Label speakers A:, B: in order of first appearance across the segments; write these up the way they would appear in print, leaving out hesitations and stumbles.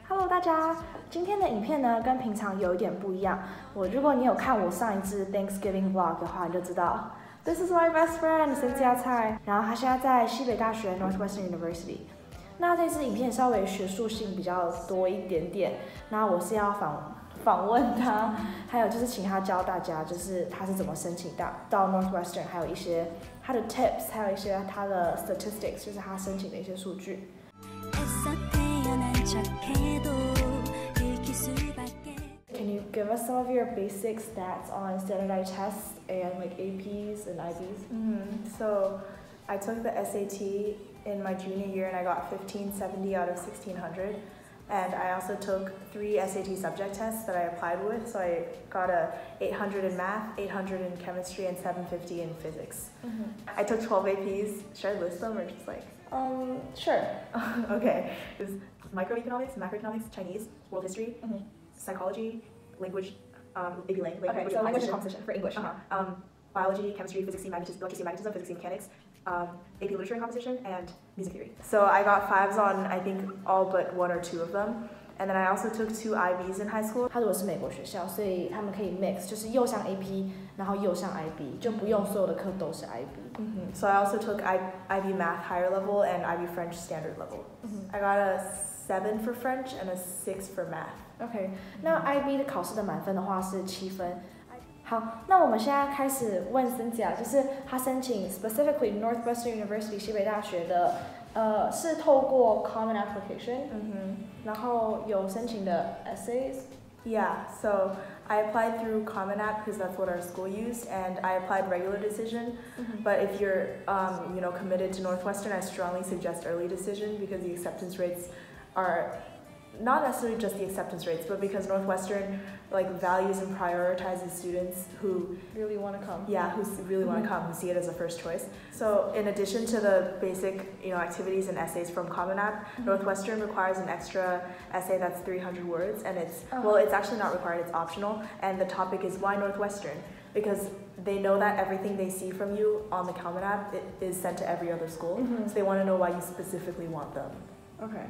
A: Hello， 大家，今天的影片呢跟平常有一点不一样。如果你有看我上一支 Thanksgiving vlog 的话，你就知道 This is my best friend Cynthia蔡，然后她现在在西北大学 Northwestern University。那这支影片稍微学术性比较多一点点，那我是要访问他，还有就是请他教大家，就是他是怎么申請到 Northwestern， 还有一些他的 tips， 还有一些他的 statistics， 就是他申请的一些数据。Can you give us some of your basic stats on standardized tests and like APs and IBs?
B: So I took the SAT in my junior year and I got 1570 out of 1600. And I also took 3 SAT subject tests that I applied with. So I got a 800 in math, 800 in chemistry, and 750 in physics. I took 12 APs. Should I list them or just like?
A: Sure.
B: Okay. It was microeconomics, macroeconomics, Chinese, world history, psychology, language, AP Lang,
A: okay,
B: language
A: so
B: composition.
A: composition for English.
B: Biology, chemistry, physics, electricity, magnetism, physics and mechanics, AP literature and composition, and music theory. So I got 5s on I think all but 1 or 2 of them. And then I also took 2 IBs in high school.
A: 他如果是美国学校，所以他们可以 mix， 就是又像 AP， 然后又像 IB， 就不用所有的课都是 IB。So
B: I also took IB math higher level and IB French standard level. I got a 7 for French and a 6 for math.
A: OK， 那 IB 的考试的满分的话是7分。好，那我们现在开始问 Cynthia， 就是她申请 specifically Northwestern University 西北大学的，是透过 Common Application， 然后有申请的 essays。Yeah,
B: so I applied through Common App because that's what our school used, and I applied regular decision. But if you're, committed to Northwestern, I strongly suggest early decision because the acceptance rates are not necessarily just the acceptance rates, but because Northwestern values and prioritizes students who
A: really want to come.
B: Yeah, who really want to come, who see it as a first choice. So in addition to the basic, activities and essays from Common App, Northwestern requires an extra essay that's 300 words, and it's actually not required, it's optional, and the topic is why Northwestern? Because they know that everything they see from you on the Common App is sent to every other school, so they want to know why you specifically want them.
A: Okay.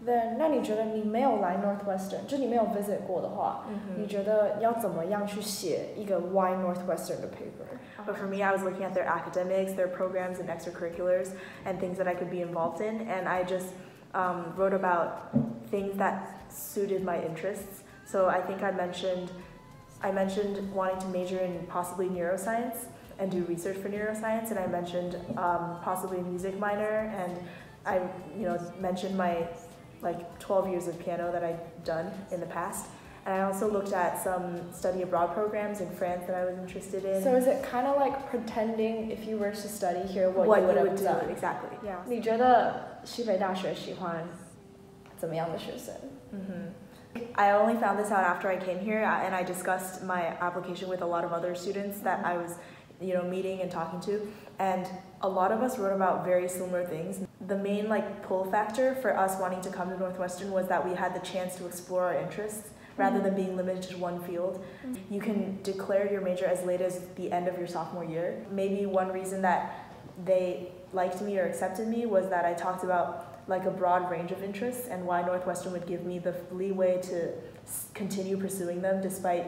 A: Then 那你觉得你没有来 Northwestern， 就你没有 visit 过的话，你觉得要怎么样去写一个 Why Northwestern 的 paper？
B: But for me, I was looking at their academics, their programs and extracurriculars, and things that I could be involved in, and I just wrote about things that suited my interests. So I think I mentioned wanting to major in possibly neuroscience and do research for neuroscience, and I mentioned possibly a music minor, and I mentioned my 12 years of piano that I'd done in the past. And I also looked at some study abroad programs in France that I was interested in.
A: So is it kind of like pretending if you were to study here what you would have done?
B: Exactly.
A: Yeah. 你觉得西北大学喜欢怎么样的学生？
B: I only found this out after I came here, and I discussed my application with a lot of other students that I was meeting and talking to, and a lot of us wrote about very similar things. The main pull factor for us wanting to come to Northwestern was that we had the chance to explore our interests rather than being limited to one field. You can declare your major as late as the end of your sophomore year. Maybe one reason that they liked me or accepted me was that I talked about a broad range of interests and why Northwestern would give me the leeway to continue pursuing them despite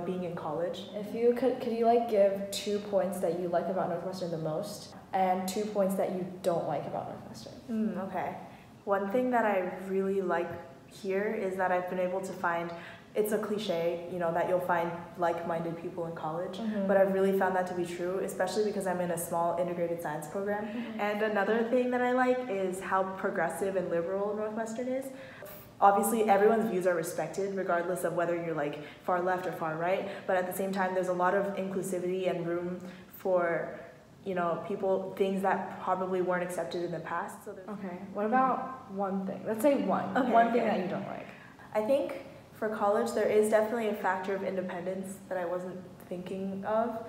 B: being in college.
A: If you could you give 2 points that you like about Northwestern the most and 2 points that you don't like about Northwestern?
B: Okay. One thing that I really like here is that I've been able to find, it's a cliche, that you'll find like-minded people in college, but I've really found that to be true, especially because I'm in a small integrated science program. And another thing that I like is how progressive and liberal Northwestern is. Obviously, everyone's views are respected, regardless of whether you're far left or far right, but at the same time, there's a lot of inclusivity and room for, things that probably weren't accepted in the past. So
A: okay, what about one thing? Let's say one thing that you don't like.
B: I think for college, there is definitely a factor of independence that I wasn't thinking of.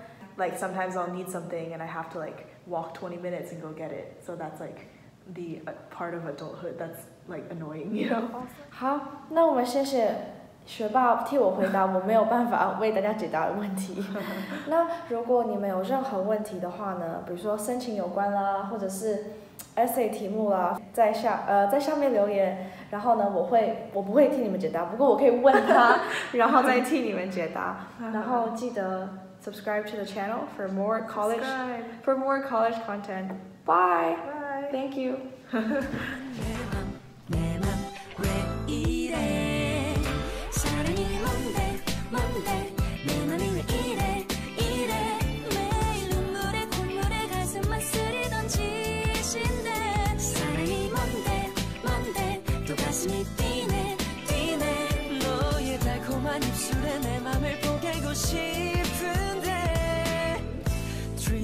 B: Sometimes I'll need something and I have to walk 20 minutes and go get it. So that's the part of adulthood that's annoying,
A: 好，那我们谢谢学霸替我回答我没有办法为大家解答的问题。那如果你们有任何问题的话呢，比如说申请有关啦，或者是 essay 题目啦，在下面留言，然后呢我不会替你们解答，不过我可以问他，然后再替你们解答。然后记得 subscribe to the channel for more college content. Bye.
B: Bye.
A: Thank you.